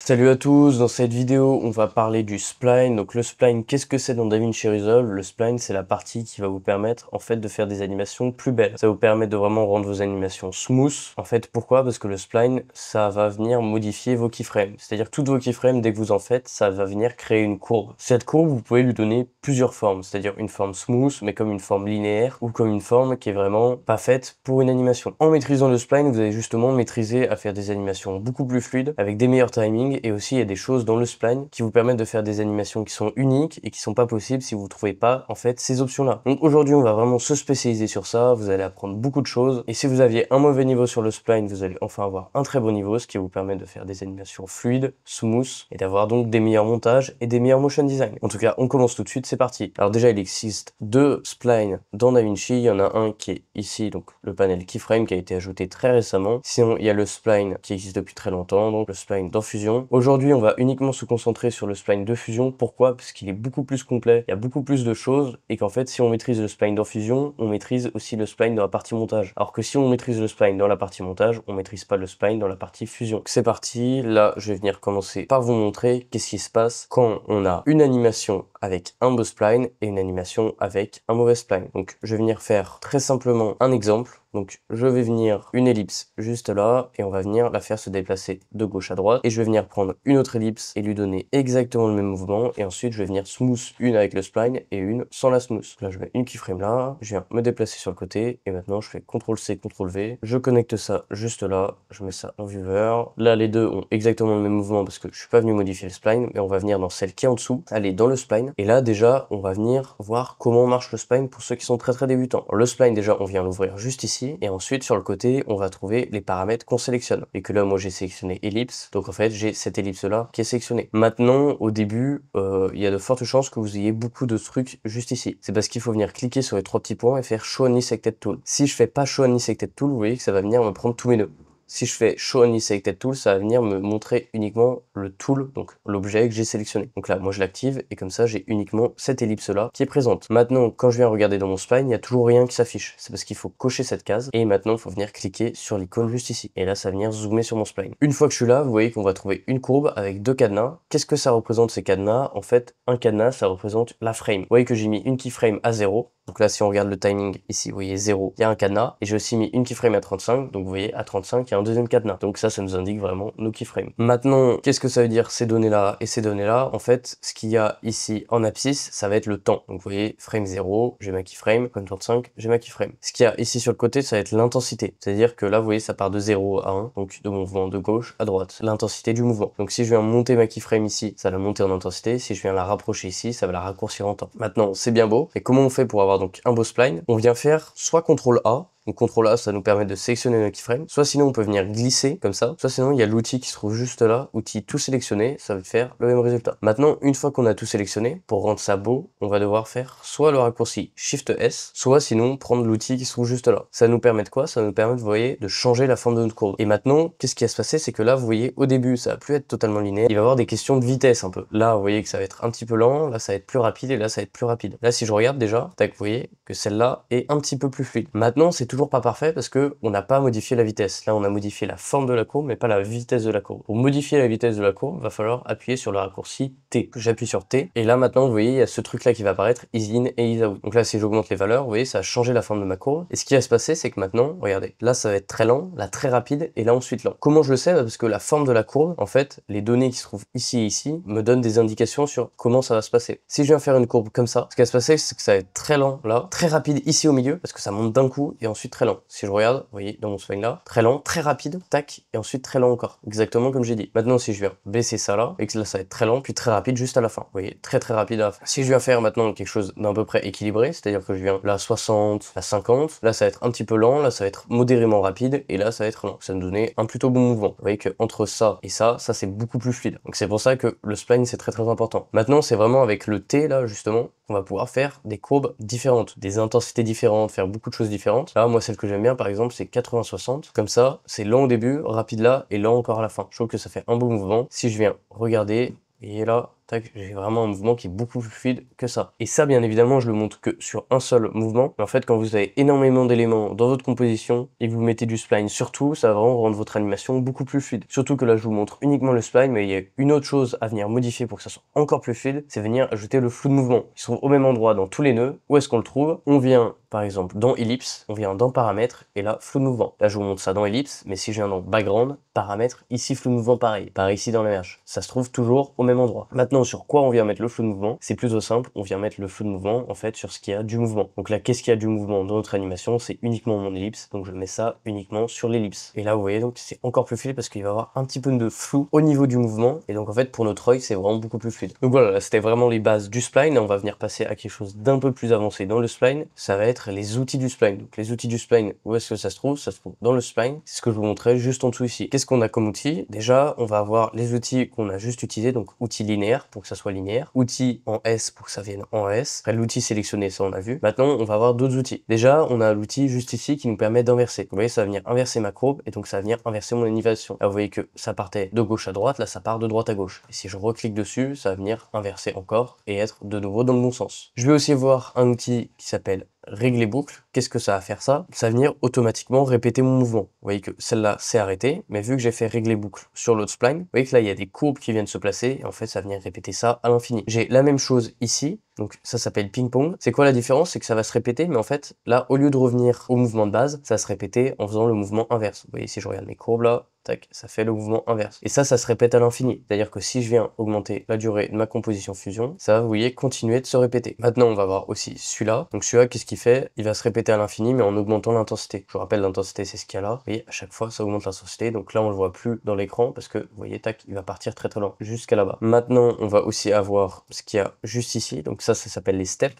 Salut à tous, dans cette vidéo on va parler du spline. Donc le spline, qu'est-ce que c'est dans DaVinci Resolve? Le spline, c'est la partie qui va vous permettre en fait de faire des animations plus belles. Ça vous permet de vraiment rendre vos animations smooth. En fait, pourquoi? Parce que le spline, ça va venir modifier vos keyframes. C'est-à-dire toutes vos keyframes, dès que vous en faites, ça va venir créer une courbe. Cette courbe, vous pouvez lui donner plusieurs formes, c'est-à-dire une forme smooth, mais comme une forme linéaire, ou comme une forme qui est vraiment pas faite pour une animation. En maîtrisant le spline, vous allez justement maîtriser à faire des animations beaucoup plus fluides, avec des meilleurs timings. Et aussi il y a des choses dans le spline qui vous permettent de faire des animations qui sont uniques et qui sont pas possibles si vous trouvez pas en fait ces options là. Donc aujourd'hui on va vraiment se spécialiser sur ça, vous allez apprendre beaucoup de choses et si vous aviez un mauvais niveau sur le spline, vous allez enfin avoir un très bon niveau, ce qui vous permet de faire des animations fluides, smooth et d'avoir donc des meilleurs montages et des meilleurs motion design. En tout cas on commence tout de suite, c'est parti. Alors déjà il existe deux splines dans DaVinci, il y en a un qui est ici, donc le panel keyframe qui a été ajouté très récemment. Sinon il y a le spline qui existe depuis très longtemps, donc le spline dans Fusion. Aujourd'hui, on va uniquement se concentrer sur le spline de Fusion. Pourquoi? Parce qu'il est beaucoup plus complet, il y a beaucoup plus de choses, et qu'en fait, si on maîtrise le spline dans Fusion, on maîtrise aussi le spline dans la partie montage. Alors que si on maîtrise le spline dans la partie montage, on maîtrise pas le spline dans la partie Fusion. C'est parti, là, je vais venir commencer par vous montrer qu'est-ce qui se passe quand on a une animation avec un beau spline et une animation avec un mauvais spline. Donc, je vais venir faire très simplement un exemple. Donc je vais venir une ellipse juste là et on va venir la faire se déplacer de gauche à droite et je vais venir prendre une autre ellipse et lui donner exactement le même mouvement et ensuite je vais venir smooth une avec le spline et une sans la smooth. Là je mets une keyframe là, je viens me déplacer sur le côté et maintenant je fais CTRL-C, CTRL-V, je connecte ça juste là, je mets ça en viewer. Là les deux ont exactement le même mouvement parce que je suis pas venu modifier le spline mais on va venir dans celle qui est en dessous, aller dans le spline et là déjà on va venir voir comment marche le spline pour ceux qui sont très débutants. Alors, le spline déjà on vient l'ouvrir juste ici. Et ensuite sur le côté on va trouver les paramètres qu'on sélectionne et que là moi j'ai sélectionné ellipse, donc en fait j'ai cette ellipse là qui est sélectionnée. Maintenant au début il y a de fortes chances que vous ayez beaucoup de trucs juste ici. C'est parce qu'il faut venir cliquer sur les trois petits points et faire show only selected tool. Si je fais pas show only selected tool, vous voyez que ça va venir me prendre tous mes nœuds. Si je fais Show Only Selected Tool, ça va venir me montrer uniquement le tool, donc l'objet que j'ai sélectionné. Donc là, moi je l'active et comme ça, j'ai uniquement cette ellipse-là qui est présente. Maintenant, quand je viens regarder dans mon spline, il n'y a toujours rien qui s'affiche. C'est parce qu'il faut cocher cette case et maintenant, il faut venir cliquer sur l'icône juste ici. Et là, ça va venir zoomer sur mon spline. Une fois que je suis là, vous voyez qu'on va trouver une courbe avec deux cadenas. Qu'est-ce que ça représente ces cadenas? En fait, un cadenas, ça représente la frame. Vous voyez que j'ai mis une keyframe à 0. Donc là, si on regarde le timing ici, vous voyez 0, il y a un cadenas. Et j'ai aussi mis une keyframe à 35. Donc vous voyez, à 35, il y a un deuxième cadenas. Donc ça nous indique vraiment nos keyframes. Maintenant, qu'est-ce que ça veut dire ces données-là et ces données-là? En fait, ce qu'il y a ici en abscisse, ça va être le temps. Donc vous voyez, frame 0, j'ai ma keyframe. Frame 35, j'ai ma keyframe. Ce qu'il y a ici sur le côté, ça va être l'intensité. C'est-à-dire que là, vous voyez, ça part de 0 à 1. Donc de mouvement de gauche à droite. L'intensité du mouvement. Donc si je viens monter ma keyframe ici, ça va monter en intensité. Si je viens la rapprocher ici, ça va la raccourcir en temps. Maintenant, c'est bien beau. Et comment on fait pour avoir donc un beau spline? On vient faire soit CTRL A. Donc CTRL A, ça nous permet de sélectionner nos keyframes. Soit sinon, on peut venir glisser comme ça. Soit sinon, il y a l'outil qui se trouve juste là. Outil tout sélectionné, ça va faire le même résultat. Maintenant, une fois qu'on a tout sélectionné, pour rendre ça beau, on va devoir faire soit le raccourci Shift S, soit sinon prendre l'outil qui se trouve juste là. Ça nous permet de quoi? Ça nous permet, vous voyez, de changer la forme de notre courbe. Et maintenant, qu'est-ce qui va se passer? C'est que là, vous voyez, au début, ça va plus être totalement linéaire. Il va y avoir des questions de vitesse un peu. Là, vous voyez que ça va être un petit peu lent. Là, ça va être plus rapide. Et là, ça va être plus rapide. Là, si je regarde déjà, tac, vous voyez que celle-là est un petit peu plus fluide. Maintenant, c'est toujours pas parfait parce que on n'a pas modifié la vitesse. Là, on a modifié la forme de la courbe, mais pas la vitesse de la courbe. Pour modifier la vitesse de la courbe, il va falloir appuyer sur le raccourci T. J'appuie sur T, et là, maintenant, vous voyez, il y a ce truc-là qui va apparaître, ease in et ease out. Donc là, si j'augmente les valeurs, vous voyez, ça a changé la forme de ma courbe. Et ce qui va se passer, c'est que maintenant, regardez, là, ça va être très lent, là, très rapide, et là, ensuite lent. Comment je le sais? Parce que la forme de la courbe, en fait, les données qui se trouvent ici et ici, me donnent des indications sur comment ça va se passer. Si je viens faire une courbe comme ça, ce qui va se passer, c'est que ça va être très lent, là, très rapide ici au milieu, parce que ça monte d'un coup, et ensuite très lent. Si je regarde, vous voyez, dans mon spline là, très lent, très rapide, tac, et ensuite très lent encore. Exactement comme j'ai dit. Maintenant, si je viens baisser ça là, et que là, ça va être très lent, puis très rapide juste à la fin. Vous voyez, très rapide à la fin. Si je viens faire maintenant quelque chose d'un peu près équilibré, c'est-à-dire que je viens là 60, là 50, là ça va être un petit peu lent, là ça va être modérément rapide, et là ça va être lent. Ça va me donner un plutôt bon mouvement. Vous voyez que entre ça et ça c'est beaucoup plus fluide. Donc c'est pour ça que le spline c'est très important. Maintenant, c'est vraiment avec le T là, justement, on va pouvoir faire des courbes différentes, des intensités différentes, faire beaucoup de choses différentes. Là, moi, celle que j'aime bien, par exemple, c'est 80-60. Comme ça, c'est lent au début, rapide là, et lent encore à la fin. Je trouve que ça fait un beau mouvement. Si je viens regarder, et là, tac, j'ai vraiment un mouvement qui est beaucoup plus fluide que ça. Et ça, bien évidemment, je le montre que sur un seul mouvement. Mais en fait, quand vous avez énormément d'éléments dans votre composition et que vous mettez du spline surtout, ça va vraiment rendre votre animation beaucoup plus fluide. Surtout que là, je vous montre uniquement le spline, mais il y a une autre chose à venir modifier pour que ça soit encore plus fluide, c'est venir ajouter le flou de mouvement. Il se trouve au même endroit dans tous les nœuds. Où est-ce qu'on le trouve? On vient, par exemple, dans ellipse, on vient dans paramètres, et là, flou de mouvement. Là, je vous montre ça dans ellipse, mais si je viens dans background, paramètres, ici, flou de mouvement pareil. Pareil ici dans les merge. Ça se trouve toujours au même endroit. Maintenant, sur quoi on vient mettre le flou de mouvement? C'est plutôt simple, on vient mettre le flou de mouvement, en fait, sur ce qui a du mouvement. Donc là, qu'est-ce qu'il y a du mouvement dans notre animation? C'est uniquement mon ellipse, donc je mets ça uniquement sur l'ellipse. Et là, vous voyez, donc c'est encore plus fluide parce qu'il va y avoir un petit peu de flou au niveau du mouvement, et donc en fait, pour notre œil, c'est vraiment beaucoup plus fluide. Donc voilà, c'était vraiment les bases du spline, et on va venir passer à quelque chose d'un peu plus avancé dans le spline, ça va être les outils du spline. Donc les outils du spline, où est-ce que ça se trouve? Ça se trouve dans le spline, c'est ce que je vous montrais juste en dessous ici. Qu'est-ce qu'on a comme outil? Déjà, on va avoir les outils qu'on a juste utilisés, donc outils linéaires pour que ça soit linéaire, outils en S pour que ça vienne en S, après l'outil sélectionné, ça on a vu. Maintenant, on va avoir d'autres outils. Déjà, on a l'outil juste ici qui nous permet d'inverser. Vous voyez, ça va venir inverser ma courbe, et donc ça va venir inverser mon animation. Là, vous voyez que ça partait de gauche à droite, là ça part de droite à gauche. Et si je reclique dessus, ça va venir inverser encore et être de nouveau dans le bon sens. Je vais aussi voir un outil qui s'appelle régler boucle. Qu'est-ce que ça va faire ça? Ça va venir automatiquement répéter mon mouvement. Vous voyez que celle-là s'est arrêtée, mais vu que j'ai fait régler boucle sur l'autre spline, vous voyez que là il y a des courbes qui viennent se placer, et en fait ça va venir répéter ça à l'infini. J'ai la même chose ici, donc ça s'appelle ping-pong. C'est quoi la différence? C'est que ça va se répéter, mais en fait là, au lieu de revenir au mouvement de base, ça va se répéter en faisant le mouvement inverse. Vous voyez, si je regarde mes courbes là, tac, ça fait le mouvement inverse. Et ça se répète à l'infini. C'est-à-dire que si je viens augmenter la durée de ma composition fusion, ça va, vous voyez, continuer de se répéter. Maintenant, on va voir aussi celui-là. Donc celui-là, qu'est-ce qu'il fait? Il va se répéter à l'infini, mais en augmentant l'intensité. Je vous rappelle, l'intensité, c'est ce qu'il y a là. Vous voyez, à chaque fois, ça augmente l'intensité. Donc là, on le voit plus dans l'écran parce que, vous voyez, tac, il va partir très très lent jusqu'à là-bas. Maintenant, on va aussi avoir ce qu'il y a juste ici. Donc ça s'appelle les steps.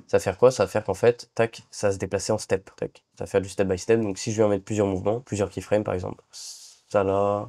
Ça va faire quoi? Ça va faire qu'en fait, tac, ça va se déplacer en step. Tac, ça va faire du step by step. Donc si je viens mettre plusieurs mouvements, plusieurs keyframes par exemple, ça là,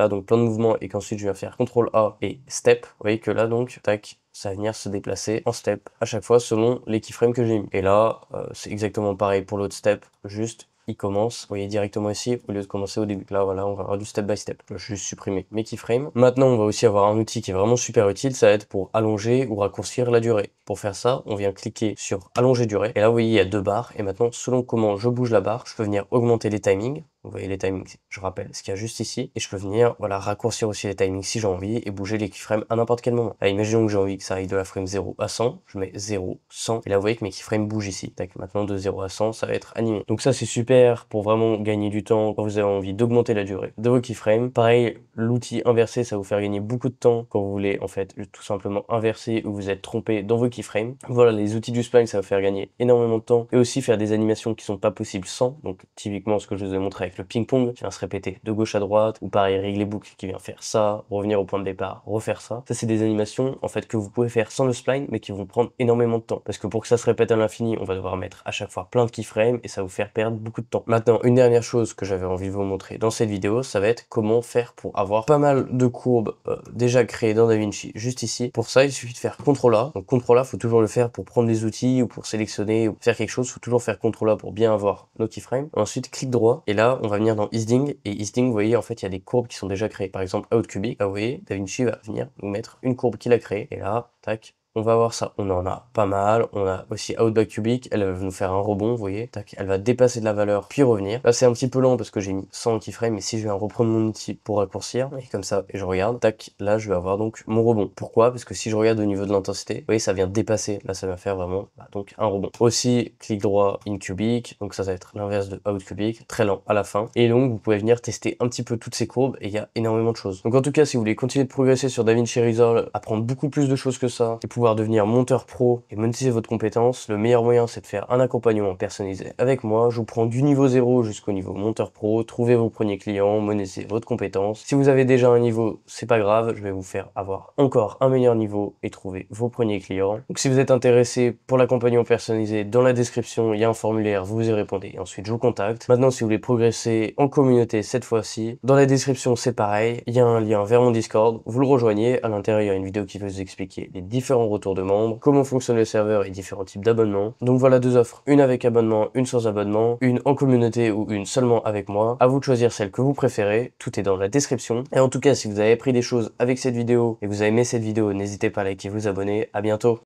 donc plein de mouvements, et qu'ensuite je viens faire CTRL A et step, vous voyez que là donc, tac, ça va venir se déplacer en step à chaque fois selon les keyframes que j'ai mis. Et là, c'est exactement pareil pour l'autre step, juste il commence, vous voyez, directement ici au lieu de commencer au début. Là voilà, on va avoir du step by step. Je vais juste supprimer mes keyframes. Maintenant, on va aussi avoir un outil qui est vraiment super utile, ça va être pour allonger ou raccourcir la durée. Pour faire ça, on vient cliquer sur allonger durée, et là vous voyez il y a deux barres, et maintenant selon comment je bouge la barre, je peux venir augmenter les timings. Vous voyez les timings, je rappelle ce qu'il y a juste ici, et je peux venir, voilà, raccourcir aussi les timings si j'ai envie, et bouger les keyframes à n'importe quel moment. Là, imaginons que j'ai envie que ça aille de la frame 0 à 100, je mets 0, 100, et là vous voyez que mes keyframes bougent ici. Tac, maintenant de 0 à 100, ça va être animé. Donc ça c'est super pour vraiment gagner du temps quand vous avez envie d'augmenter la durée de vos keyframes. Pareil, l'outil inversé, ça va vous faire gagner beaucoup de temps quand vous voulez en fait tout simplement inverser ou vous êtes trompé dans vos keyframes. Voilà, les outils du spline, ça va faire gagner énormément de temps, et aussi faire des animations qui sont pas possibles sans. Donc typiquement ce que je vous ai montré avec le ping-pong qui vient se répéter de gauche à droite, ou pareil régler boucle qui vient faire ça, revenir au point de départ, refaire ça. Ça c'est des animations en fait que vous pouvez faire sans le spline, mais qui vont prendre énormément de temps, parce que pour que ça se répète à l'infini, on va devoir mettre à chaque fois plein de keyframes, et ça va vous faire perdre beaucoup de temps. Maintenant, une dernière chose que j'avais envie de vous montrer dans cette vidéo, ça va être comment faire pour avoir pas mal de courbes déjà créées dans DaVinci juste ici. Pour ça, il suffit de faire CTRL A. Donc CTRL A, faut toujours le faire pour prendre des outils ou pour sélectionner ou faire quelque chose, faut toujours faire CTRL A pour bien avoir nos keyframes. Ensuite, clic droit, et là, on va venir dans Easing, et Easing, vous voyez, en fait, il y a des courbes qui sont déjà créées. Par exemple, Outcubic, là, vous voyez, DaVinci va venir nous mettre une courbe qu'il a créée, et là, tac, on va voir ça. On en a pas mal. On a aussi Outbackcubic. Elle va nous faire un rebond, vous voyez. Tac, elle va dépasser de la valeur, puis revenir. Là, c'est un petit peu lent parce que j'ai mis 100 keyframes, mais si je viens reprendre mon outil pour raccourcir, et comme ça, et je regarde, tac, là, je vais avoir donc mon rebond. Pourquoi? Parce que si je regarde au niveau de l'intensité, vous voyez, ça vient dépasser. Là, ça va faire vraiment, donc, un rebond. Aussi, clic droit, Incubic. Donc, ça va être l'inverse de Outcubic. Très lent à la fin. Et donc, vous pouvez venir tester un petit peu toutes ces courbes, et il y a énormément de choses. Donc, en tout cas, si vous voulez continuer de progresser sur DaVinci Resolve, apprendre beaucoup plus de choses que ça, et pouvoir devenir monteur pro et monétiser votre compétence, le meilleur moyen c'est de faire un accompagnement personnalisé avec moi. Je vous prends du niveau 0 jusqu'au niveau monteur pro, trouvez vos premiers clients, monétisez votre compétence. Si vous avez déjà un niveau, c'est pas grave, je vais vous faire avoir encore un meilleur niveau et trouver vos premiers clients. Donc si vous êtes intéressé pour l'accompagnement personnalisé, dans la description il y a un formulaire, vous y répondez et ensuite je vous contacte. Maintenant si vous voulez progresser en communauté cette fois-ci, dans la description c'est pareil, il y a un lien vers mon Discord, vous le rejoignez, à l'intérieur il y a une vidéo qui va vous expliquer les différents retour de membres, comment fonctionne le serveur et différents types d'abonnements. Donc voilà 2 offres, une avec abonnement, une sans abonnement, une en communauté ou une seulement avec moi. À vous de choisir celle que vous préférez, tout est dans la description. Et en tout cas, si vous avez appris des choses avec cette vidéo et que vous avez aimé cette vidéo, n'hésitez pas à liker et vous abonner. À bientôt.